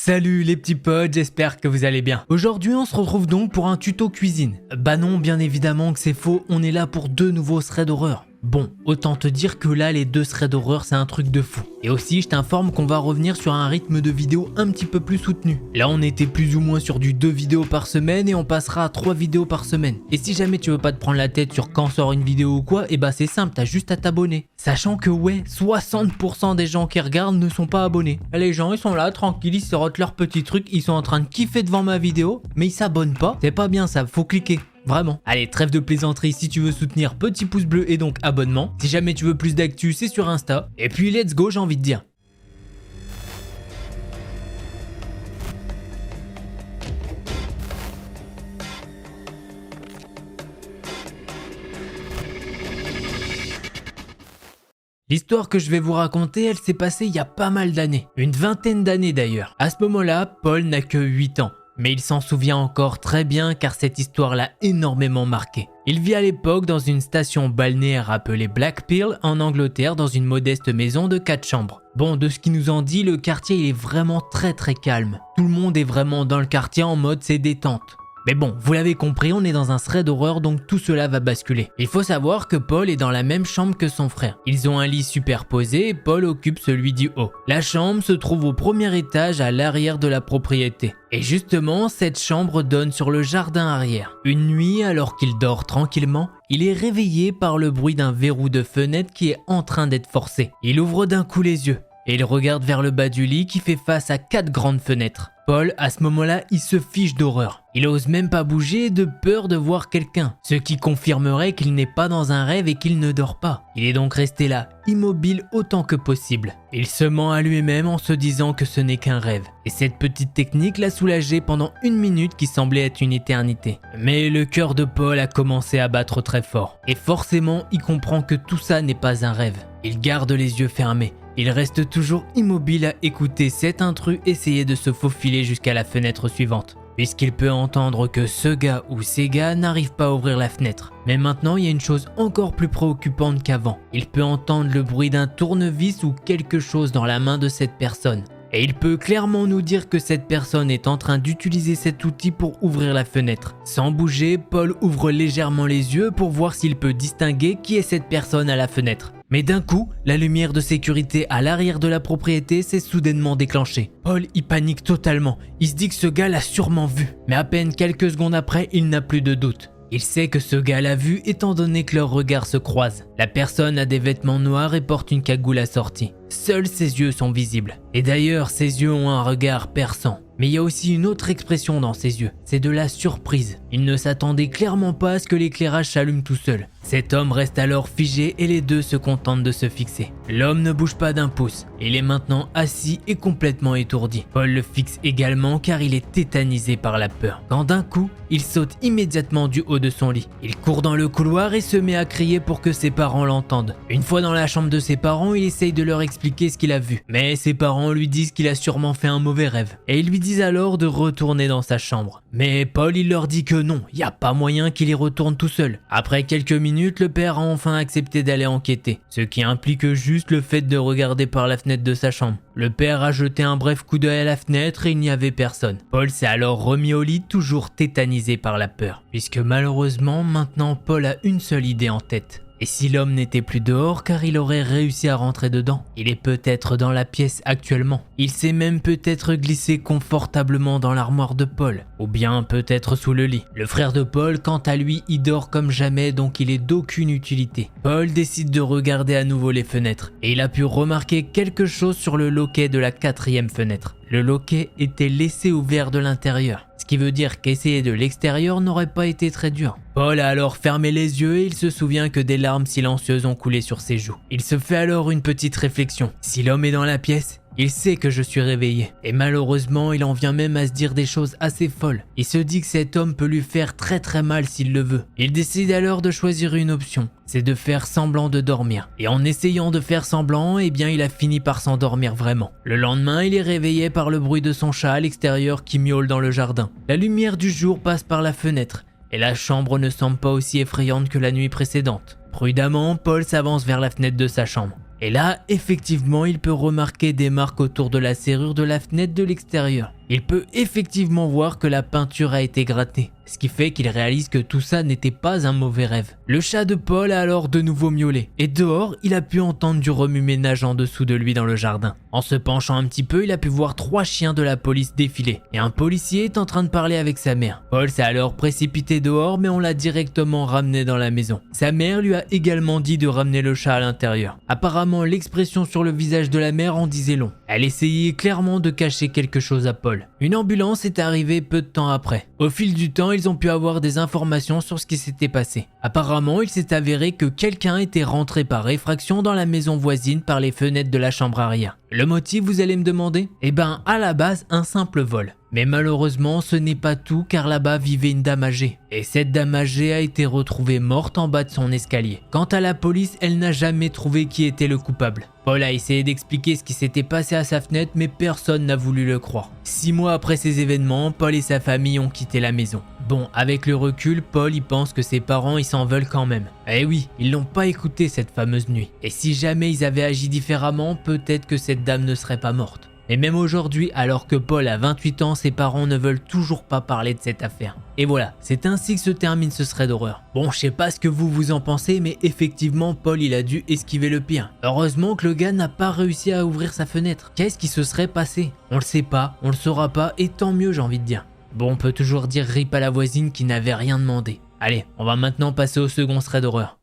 Salut les petits potes, j'espère que vous allez bien. Aujourd'hui on se retrouve donc pour un tuto cuisine. Bah non, bien évidemment que c'est faux, on est là pour 2 nouveaux threads d'horreur. Bon, autant te dire que là les 2 threads d'horreur c'est un truc de fou. Et aussi je t'informe qu'on va revenir sur un rythme de vidéo un petit peu plus soutenu. Là on était plus ou moins sur du 2 vidéos par semaine et on passera à 3 vidéos par semaine. Et si jamais tu veux pas te prendre la tête sur quand sort une vidéo ou quoi, et bah c'est simple, t'as juste à t'abonner. Sachant que ouais, 60% des gens qui regardent ne sont pas abonnés. Les gens ils sont là tranquilles, ils se rotent leur petit truc, ils sont en train de kiffer devant ma vidéo, mais ils s'abonnent pas. C'est pas bien ça, faut cliquer. Vraiment. Allez, trêve de plaisanterie, si tu veux soutenir, petit pouce bleu et donc abonnement. Si jamais tu veux plus d'actu, c'est sur Insta. Et puis let's go, j'ai envie de dire. L'histoire que je vais vous raconter, elle s'est passée il y a pas mal d'années. Une vingtaine d'années d'ailleurs. À ce moment-là, Paul n'a que 8 ans. Mais il s'en souvient encore très bien car cette histoire l'a énormément marqué. Il vit à l'époque dans une station balnéaire appelée Blackpill en Angleterre dans une modeste maison de 4 chambres. Bon, de ce qu'il nous en dit, le quartier est vraiment très calme. Tout le monde est vraiment dans le quartier en mode c'est détente. Mais bon, vous l'avez compris, on est dans un thread d'horreur donc tout cela va basculer. Il faut savoir que Paul est dans la même chambre que son frère. Ils ont un lit superposé et Paul occupe celui du haut. La chambre se trouve au premier étage à l'arrière de la propriété. Et justement, cette chambre donne sur le jardin arrière. Une nuit, alors qu'il dort tranquillement, il est réveillé par le bruit d'un verrou de fenêtre qui est en train d'être forcé. Il ouvre d'un coup les yeux. Et il regarde vers le bas du lit qui fait face à 4 grandes fenêtres. Paul, à ce moment-là, il se fiche d'horreur. Il ose même pas bouger de peur de voir quelqu'un, ce qui confirmerait qu'il n'est pas dans un rêve et qu'il ne dort pas. Il est donc resté là, immobile autant que possible. Il se ment à lui-même en se disant que ce n'est qu'un rêve. Et cette petite technique l'a soulagé pendant 1 minute qui semblait être une éternité. Mais le cœur de Paul a commencé à battre très fort. Et forcément, il comprend que tout ça n'est pas un rêve. Il garde les yeux fermés. Il reste toujours immobile à écouter cet intrus essayer de se faufiler jusqu'à la fenêtre suivante, puisqu'il peut entendre que ce gars ou ces gars n'arrivent pas à ouvrir la fenêtre. Mais maintenant, il y a une chose encore plus préoccupante qu'avant. Il peut entendre le bruit d'un tournevis ou quelque chose dans la main de cette personne. Et il peut clairement nous dire que cette personne est en train d'utiliser cet outil pour ouvrir la fenêtre. Sans bouger, Paul ouvre légèrement les yeux pour voir s'il peut distinguer qui est cette personne à la fenêtre. Mais d'un coup, la lumière de sécurité à l'arrière de la propriété s'est soudainement déclenchée. Paul y panique totalement, il se dit que ce gars l'a sûrement vu. Mais à peine quelques secondes après, il n'a plus de doute. Il sait que ce gars l'a vu étant donné que leurs regards se croisent. La personne a des vêtements noirs et porte une cagoule assortie. Seuls ses yeux sont visibles. Et d'ailleurs, ses yeux ont un regard perçant. Mais il y a aussi une autre expression dans ses yeux, c'est de la surprise. Il ne s'attendait clairement pas à ce que l'éclairage s'allume tout seul. Cet homme reste alors figé et les deux se contentent de se fixer. L'homme ne bouge pas d'un pouce, il est maintenant assis et complètement étourdi. Paul le fixe également car il est tétanisé par la peur. Quand d'un coup, il saute immédiatement du haut de son lit. Il court dans le couloir et se met à crier pour que ses parents l'entendent. Une fois dans la chambre de ses parents, il essaye de leur expliquer ce qu'il a vu. Mais ses parents lui disent qu'il a sûrement fait un mauvais rêve. Et ils lui disent alors de retourner dans sa chambre. Mais Paul il leur dit que non, il n'y a pas moyen qu'il y retourne tout seul. Après quelques minutes, le père a enfin accepté d'aller enquêter, ce qui implique juste le fait de regarder par la fenêtre de sa chambre. Le père a jeté un bref coup d'œil à la fenêtre et il n'y avait personne. Paul s'est alors remis au lit toujours tétanisé par la peur, puisque malheureusement maintenant Paul a une seule idée en tête. Et si l'homme n'était plus dehors car il aurait réussi à rentrer dedans? Il est peut-être dans la pièce actuellement. Il s'est même peut-être glissé confortablement dans l'armoire de Paul. Ou bien peut-être sous le lit. Le frère de Paul, quant à lui, il dort comme jamais donc il est d'aucune utilité. Paul décide de regarder à nouveau les fenêtres. Et il a pu remarquer quelque chose sur le loquet de la 4e fenêtre. Le loquet était laissé ouvert de l'intérieur. Ce qui veut dire qu'essayer de l'extérieur n'aurait pas été très dur. Paul a alors fermé les yeux et il se souvient que des larmes silencieuses ont coulé sur ses joues. Il se fait alors une petite réflexion. Si l'homme est dans la pièce, il sait que je suis réveillé. Et malheureusement, il en vient même à se dire des choses assez folles. Il se dit que cet homme peut lui faire très mal s'il le veut. Il décide alors de choisir une option. C'est de faire semblant de dormir. Et en essayant de faire semblant, eh bien il a fini par s'endormir vraiment. Le lendemain, il est réveillé par le bruit de son chat à l'extérieur qui miaule dans le jardin. La lumière du jour passe par la fenêtre. Et la chambre ne semble pas aussi effrayante que la nuit précédente. Prudemment, Paul s'avance vers la fenêtre de sa chambre. Et là, effectivement, il peut remarquer des marques autour de la serrure de la fenêtre de l'extérieur. Il peut effectivement voir que la peinture a été grattée, ce qui fait qu'il réalise que tout ça n'était pas un mauvais rêve. Le chat de Paul a alors de nouveau miaulé, et dehors, il a pu entendre du remue-ménage en dessous de lui dans le jardin. En se penchant un petit peu, il a pu voir 3 chiens de la police défiler, et un policier est en train de parler avec sa mère. Paul s'est alors précipité dehors, mais on l'a directement ramené dans la maison. Sa mère lui a également dit de ramener le chat à l'intérieur. Apparemment, l'expression sur le visage de la mère en disait long. Elle essayait clairement de cacher quelque chose à Paul. Une ambulance est arrivée peu de temps après. Au fil du temps, ils ont pu avoir des informations sur ce qui s'était passé. Apparemment, il s'est avéré que quelqu'un était rentré par effraction dans la maison voisine par les fenêtres de la chambre arrière. Le motif, vous allez me demander? Eh ben, à la base, un simple vol. Mais malheureusement, ce n'est pas tout car là-bas vivait une dame âgée. Et cette dame âgée a été retrouvée morte en bas de son escalier. Quant à la police, elle n'a jamais trouvé qui était le coupable. Paul a essayé d'expliquer ce qui s'était passé à sa fenêtre, mais personne n'a voulu le croire. 6 mois après ces événements, Paul et sa famille ont quitté la maison. Bon, avec le recul, Paul y pense que ses parents ils s'en veulent quand même. Eh oui, ils l'ont pas écouté cette fameuse nuit. Et si jamais ils avaient agi différemment, peut-être que cette dame ne serait pas morte. Et même aujourd'hui, alors que Paul a 28 ans, ses parents ne veulent toujours pas parler de cette affaire. Et voilà, c'est ainsi que se termine ce thread d'horreur. Bon, je sais pas ce que vous en pensez, mais effectivement, Paul il a dû esquiver le pire. Heureusement que le gars n'a pas réussi à ouvrir sa fenêtre. Qu'est-ce qui se serait passé? On le sait pas, on le saura pas, et tant mieux j'ai envie de dire. Bon, on peut toujours dire rip à la voisine qui n'avait rien demandé. Allez, on va maintenant passer au second thread d'horreur.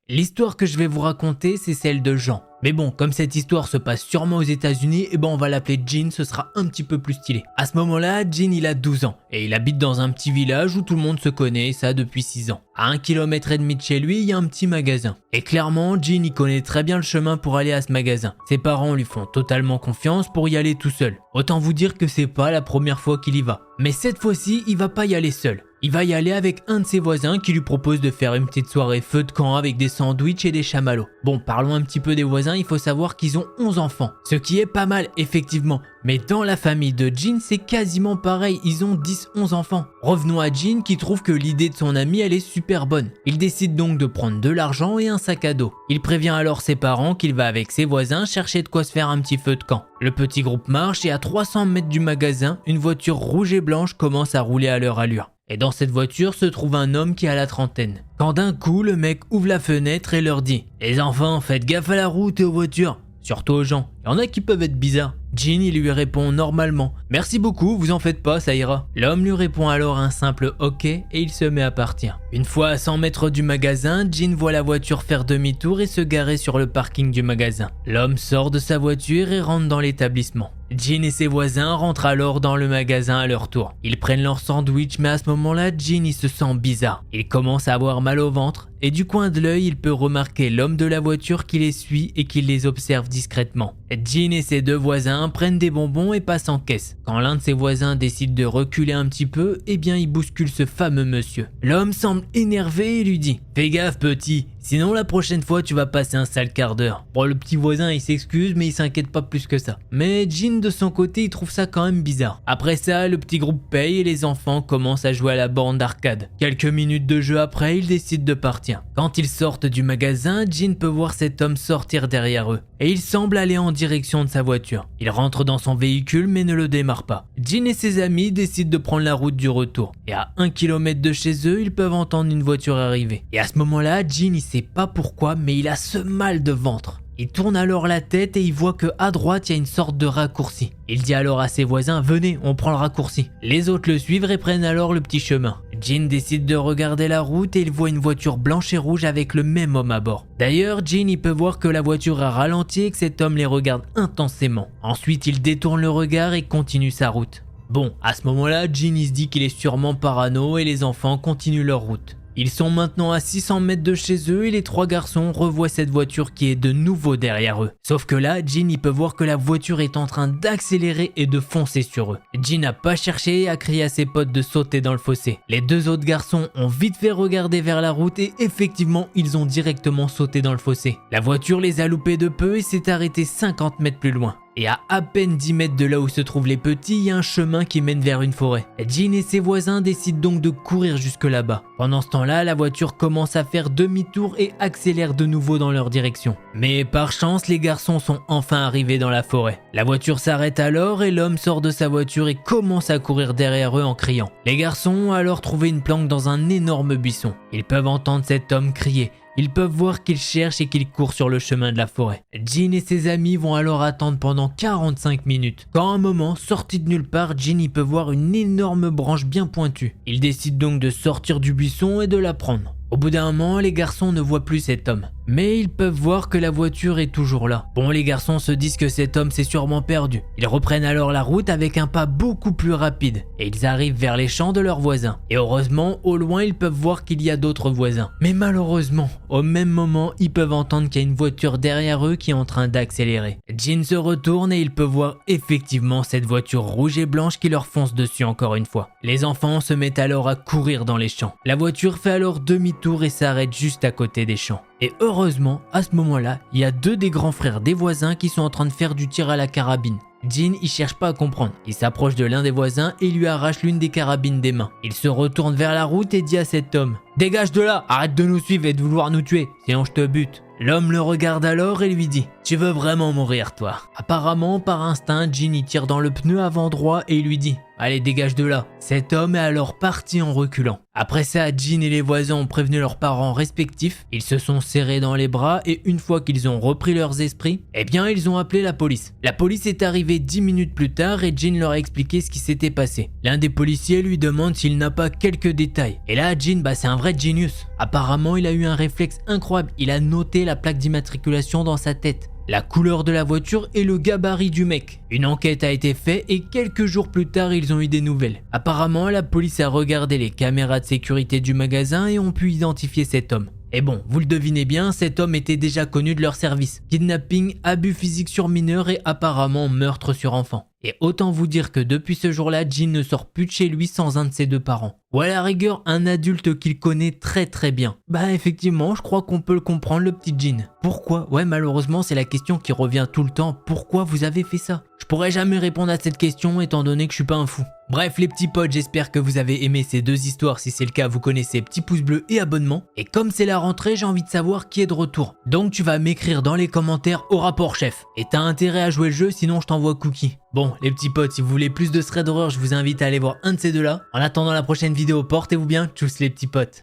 L'histoire que je vais vous raconter, c'est celle de Jean. Mais bon, comme cette histoire se passe sûrement aux États-Unis, et ben on va l'appeler Jean, ce sera un petit peu plus stylé. À ce moment-là, Jean il a 12 ans et il habite dans un petit village où tout le monde se connaît, et ça depuis 6 ans. À 1,5 km de chez lui, il y a un petit magasin. Et clairement, Jean il connaît très bien le chemin pour aller à ce magasin. Ses parents lui font totalement confiance pour y aller tout seul. Autant vous dire que c'est pas la première fois qu'il y va. Mais cette fois-ci, il va pas y aller seul. Il va y aller avec un de ses voisins qui lui propose de faire une petite soirée feu de camp avec des sandwichs et des chamallows. Bon, parlons un petit peu des voisins, il faut savoir qu'ils ont 11 enfants. Ce qui est pas mal, effectivement. Mais dans la famille de Jean, c'est quasiment pareil, ils ont 10-11 enfants. Revenons à Jean qui trouve que l'idée de son ami, elle est super bonne. Il décide donc de prendre de l'argent et un sac à dos. Il prévient alors ses parents qu'il va avec ses voisins chercher de quoi se faire un petit feu de camp. Le petit groupe marche et à 300 mètres du magasin, une voiture rouge et blanche commence à rouler à leur allure. Et dans cette voiture se trouve un homme qui a la trentaine. Quand d'un coup, le mec ouvre la fenêtre et leur dit « Les enfants, faites gaffe à la route et aux voitures, surtout aux gens, il y en a qui peuvent être bizarres. » Jean il lui répond normalement « Merci beaucoup, vous en faites pas, ça ira. » L'homme lui répond alors un simple « Ok » et il se met à partir. Une fois à 100 mètres du magasin, Jean voit la voiture faire demi-tour et se garer sur le parking du magasin. L'homme sort de sa voiture et rentre dans l'établissement. Jean et ses voisins rentrent alors dans le magasin à leur tour. Ils prennent leur sandwich, mais à ce moment-là, Jean il se sent bizarre. Il commence à avoir mal au ventre et du coin de l'œil, il peut remarquer l'homme de la voiture qui les suit et qui les observe discrètement. Jean et ses deux voisins prennent des bonbons et passent en caisse. Quand l'un de ses voisins décide de reculer un petit peu, eh bien il bouscule ce fameux monsieur. L'homme semble énervé et lui dit « Fais gaffe petit, sinon la prochaine fois tu vas passer un sale quart d'heure. » Bon, le petit voisin il s'excuse mais il s'inquiète pas plus que ça. Mais Jean de son côté il trouve ça quand même bizarre. Après ça, le petit groupe paye et les enfants commencent à jouer à la borne d'arcade. Quelques minutes de jeu après, ils décident de partir. Quand ils sortent du magasin, Jean peut voir cet homme sortir derrière eux. Et il semble aller en direction de sa voiture. Il rentre dans son véhicule mais ne le démarre pas. Jean et ses amis décident de prendre la route du retour. Et à 1 km de chez eux, ils peuvent entendre une voiture arriver. Et à ce moment-là, Jean il sait pas pourquoi mais il a ce mal de ventre. Il tourne alors la tête et il voit que à droite il y a une sorte de raccourci. Il dit alors à ses voisins « Venez, on prend le raccourci ». Les autres le suivent et prennent alors le petit chemin. Jean décide de regarder la route et il voit une voiture blanche et rouge avec le même homme à bord. D'ailleurs, Jean il peut voir que la voiture a ralenti et que cet homme les regarde intensément. Ensuite, il détourne le regard et continue sa route. Bon, à ce moment-là, Jean il se dit qu'il est sûrement parano et les enfants continuent leur route. Ils sont maintenant à 600 mètres de chez eux et les trois garçons revoient cette voiture qui est de nouveau derrière eux. Sauf que là, Jean il peut voir que la voiture est en train d'accélérer et de foncer sur eux. Jean n'a pas cherché à crier à ses potes de sauter dans le fossé. Les deux autres garçons ont vite fait regarder vers la route et effectivement, ils ont directement sauté dans le fossé. La voiture les a loupés de peu et s'est arrêtée 50 mètres plus loin. Et à peine 10 mètres de là où se trouvent les petits, il y a un chemin qui mène vers une forêt. Jean et ses voisins décident donc de courir jusque là-bas. Pendant ce temps-là, la voiture commence à faire demi-tour et accélère de nouveau dans leur direction. Mais par chance, les garçons sont enfin arrivés dans la forêt. La voiture s'arrête alors et l'homme sort de sa voiture et commence à courir derrière eux en criant. Les garçons ont alors trouvé une planque dans un énorme buisson. Ils peuvent entendre cet homme crier. Ils peuvent voir qu'il cherche et qu'il court sur le chemin de la forêt. Jean et ses amis vont alors attendre pendant 45 minutes. Quand à un moment, sorti de nulle part, Jean y peut voir une énorme branche bien pointue. Il décide donc de sortir du buisson et de la prendre. Au bout d'un moment, les garçons ne voient plus cet homme. Mais ils peuvent voir que la voiture est toujours là. Bon, les garçons se disent que cet homme s'est sûrement perdu. Ils reprennent alors la route avec un pas beaucoup plus rapide. Et ils arrivent vers les champs de leurs voisins. Et heureusement, au loin, ils peuvent voir qu'il y a d'autres voisins. Mais malheureusement, au même moment, ils peuvent entendre qu'il y a une voiture derrière eux qui est en train d'accélérer. Jean se retourne et il peut voir effectivement cette voiture rouge et blanche qui leur fonce dessus encore une fois. Les enfants se mettent alors à courir dans les champs. La voiture fait alors demi-tour et s'arrête juste à côté des champs. Et heureusement, à ce moment-là, il y a deux des grands frères des voisins qui sont en train de faire du tir à la carabine. Jean, il cherche pas à comprendre. Il s'approche de l'un des voisins et lui arrache l'une des carabines des mains. Il se retourne vers la route et dit à cet homme « Dégage de là, arrête de nous suivre et de vouloir nous tuer, sinon je te bute ». L'homme le regarde alors et lui dit « Tu veux vraiment mourir toi ?» Apparemment, par instinct, Jean y tire dans le pneu avant droit et il lui dit « Allez, dégage de là ». Cet homme est alors parti en reculant. Après ça, Jean et les voisins ont prévenu leurs parents respectifs. Ils se sont serrés dans les bras et une fois qu'ils ont repris leurs esprits, eh bien ils ont appelé la police. La police est arrivée 10 minutes plus tard et Jean leur a expliqué ce qui s'était passé. L'un des policiers lui demande s'il n'a pas quelques détails. Et là, Jean, c'est un vrai genius. Apparemment, il a eu un réflexe incroyable. Il a noté la plaque d'immatriculation dans sa tête, la couleur de la voiture et le gabarit du mec. Une enquête a été faite et quelques jours plus tard, ils ont eu des nouvelles. Apparemment, la police a regardé les caméras de sécurité du magasin et ont pu identifier cet homme. Et bon, vous le devinez bien, cet homme était déjà connu de leur service. Kidnapping, abus physiques sur mineurs et apparemment meurtre sur enfant. Et autant vous dire que depuis ce jour-là, Jean ne sort plus de chez lui sans un de ses deux parents. Ou à la rigueur, un adulte qu'il connaît très très bien. Effectivement, je crois qu'on peut le comprendre, le petit Jean. Pourquoi? Ouais, malheureusement, c'est la question qui revient tout le temps. Pourquoi vous avez fait ça? Je pourrais jamais répondre à cette question étant donné que je suis pas un fou. Bref les petits potes, j'espère que vous avez aimé ces deux histoires. Si c'est le cas, vous connaissez petit pouce bleu et abonnement. Et comme c'est la rentrée, j'ai envie de savoir qui est de retour. Donc tu vas m'écrire dans les commentaires au rapport chef. Et t'as intérêt à jouer le jeu, sinon je t'envoie cookie. Bon les petits potes, si vous voulez plus de thread d'horreur, je vous invite à aller voir un de ces deux là. En attendant la prochaine vidéo, portez-vous bien, tchuss les petits potes.